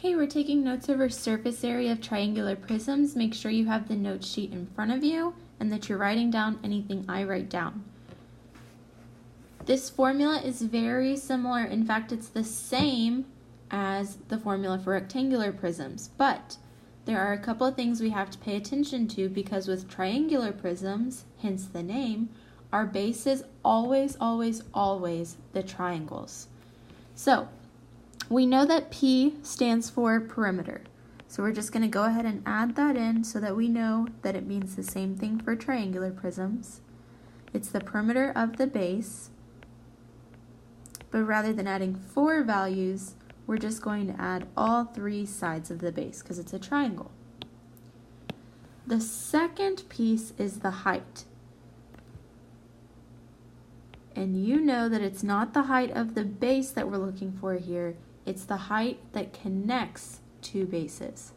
Okay, we're taking notes over surface area of triangular prisms. Make sure you have the note sheet in front of you and that you're writing down anything I write down. This formula is very similar. In fact, it's the same as the formula for rectangular prisms, but there are a couple of things we have to pay attention to because with triangular prisms, hence the name, our base is always, always, always the triangles. So we know that P stands for perimeter. So we're just going to go ahead and add that in so that we know that it means the same thing for triangular prisms. It's the perimeter of the base, but rather than adding 4 values, we're just going to add all 3 sides of the base because it's a triangle. The second piece is the height. And you know that it's not the height of the base that we're looking for here, it's the height that connects 2 bases.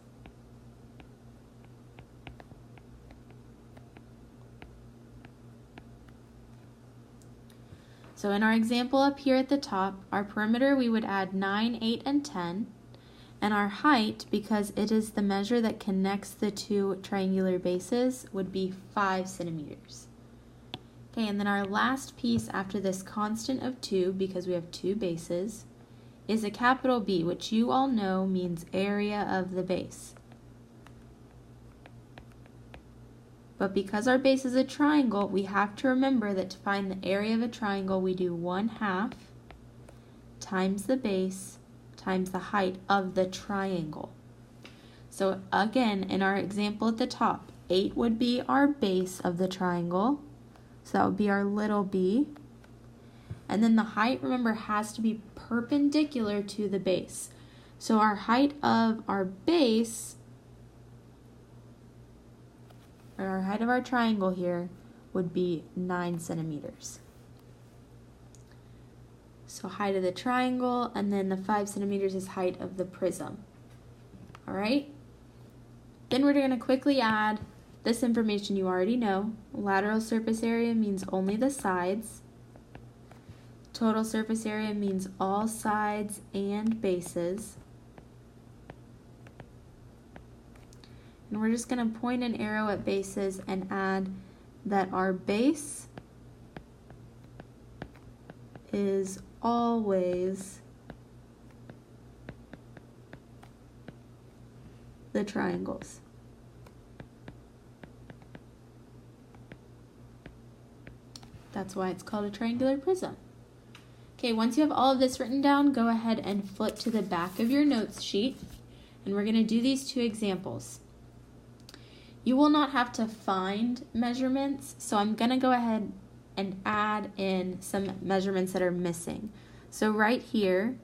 So in our example up here at the top, our perimeter we would add 9, 8, and 10. And our height, because it is the measure that connects the 2 triangular bases, would be 5 centimeters. Okay, and then our last piece after this constant of 2, because we have 2 bases, is a capital B, which you all know means area of the base. But because our base is a triangle, we have to remember that to find the area of a triangle, we do 1/2 times the base times the height of the triangle. So again, in our example at the top, 8 would be our base of the triangle. So that would be our little b. And then the height, remember, has to be perpendicular to the base. So our height of our base, or our height of our triangle here, would be 9 centimeters. So height of the triangle, and then the 5 centimeters is height of the prism. All right? Then we're going to quickly add this information you already know. Lateral surface area means only the sides. Total surface area means all sides and bases. And we're just going to point an arrow at bases and add that our base is always the triangles. That's why it's called a triangular prism. Okay, once you have all of this written down, go ahead and flip to the back of your notes sheet, and we're going to do these 2 examples. You will not have to find measurements, so I'm going to go ahead and add in some measurements that are missing. So right here,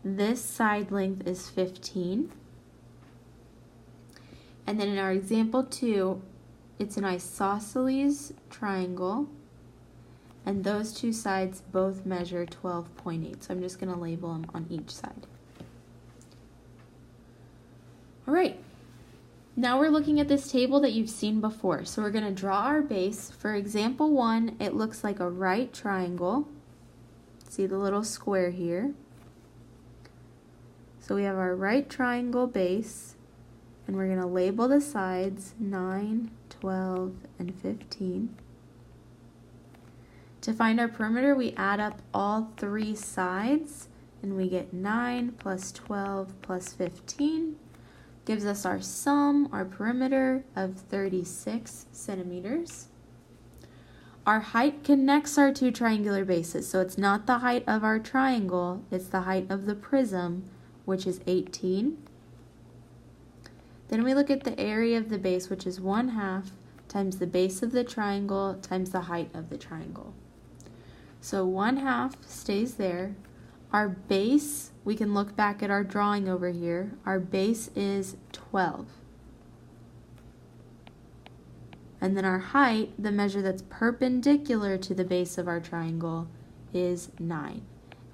this side length is 15. And then in our example 2, it's an isosceles triangle, and those 2 sides both measure 12.8. So I'm just going to label them on each side. All right. Now we're looking at this table that you've seen before. So we're going to draw our base. For example 1, it looks like a right triangle. See the little square here. So we have our right triangle base, and we're going to label the sides 9, 12, and 15. To find our perimeter, we add up all 3 sides, and we get 9 plus 12 plus 15. Gives us our sum, our perimeter, of 36 centimeters. Our height connects our 2 triangular bases, so it's not the height of our triangle, it's the height of the prism, which is 18. Then we look at the area of the base, which is 1/2 times the base of the triangle times the height of the triangle. So 1/2 stays there. Our base, we can look back at our drawing over here. Our base is 12. And then our height, the measure that's perpendicular to the base of our triangle, is 9.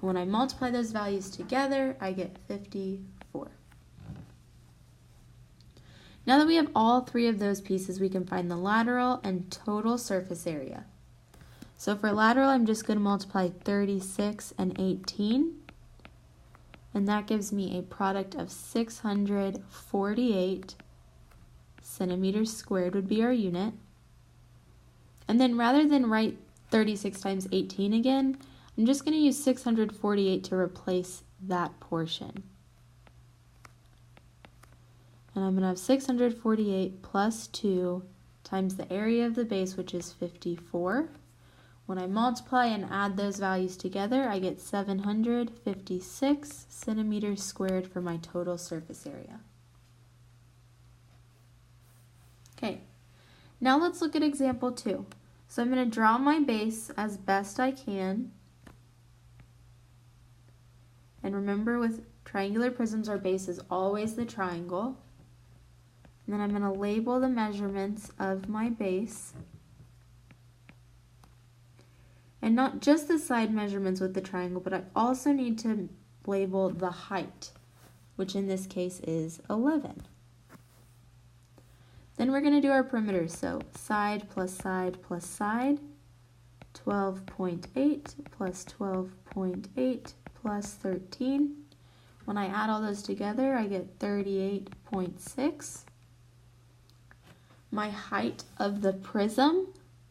And when I multiply those values together, I get 54. Now that we have all 3 of those pieces, we can find the lateral and total surface area. So for lateral, I'm just going to multiply 36 and 18. and that gives me a product of 648 centimeters squared would be our unit. And then rather than write 36 times 18 again, I'm just going to use 648 to replace that portion. And I'm going to have 648 plus 2 times the area of the base, which is 54. When I multiply and add those values together, I get 756 centimeters squared for my total surface area. Okay, now let's look at example 2. So I'm going to draw my base as best I can. And remember, with triangular prisms, our base is always the triangle. And then I'm going to label the measurements of my base. And not just the side measurements with the triangle, but I also need to label the height, which in this case is 11. Then we're going to do our perimeters. So side plus side plus side, 12.8 plus 12.8 plus 13. When I add all those together, I get 38.6. My height of the prism,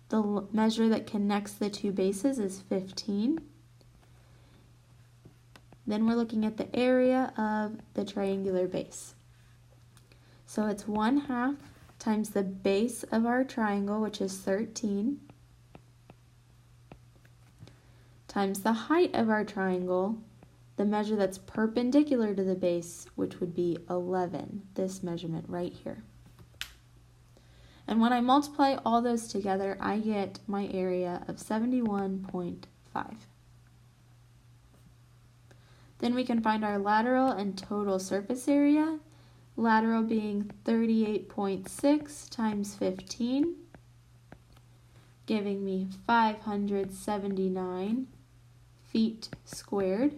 the measure that connects the two bases, is 15. Then we're looking at the area of the triangular base. So it's 1/2 times the base of our triangle, which is 13, times the height of our triangle, the measure that's perpendicular to the base, which would be 11, this measurement right here. And when I multiply all those together, I get my area of 71.5. Then we can find our lateral and total surface area. Lateral being 38.6 times 15, giving me 579 feet squared.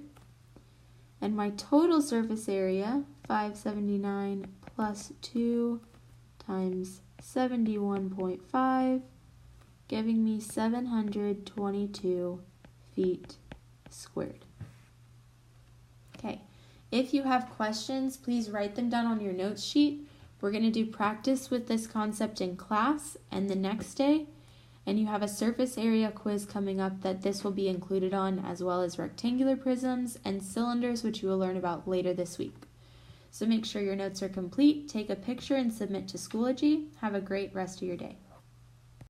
And my total surface area, 579 plus 2 times 71.5, giving me 722 feet squared. Okay, if you have questions, please write them down on your notes sheet. We're going to do practice with this concept in class and the next day, and you have a surface area quiz coming up that this will be included on, as well as rectangular prisms and cylinders, which you will learn about later this week. So make sure your notes are complete, take a picture, and submit to Schoology. Have a great rest of your day.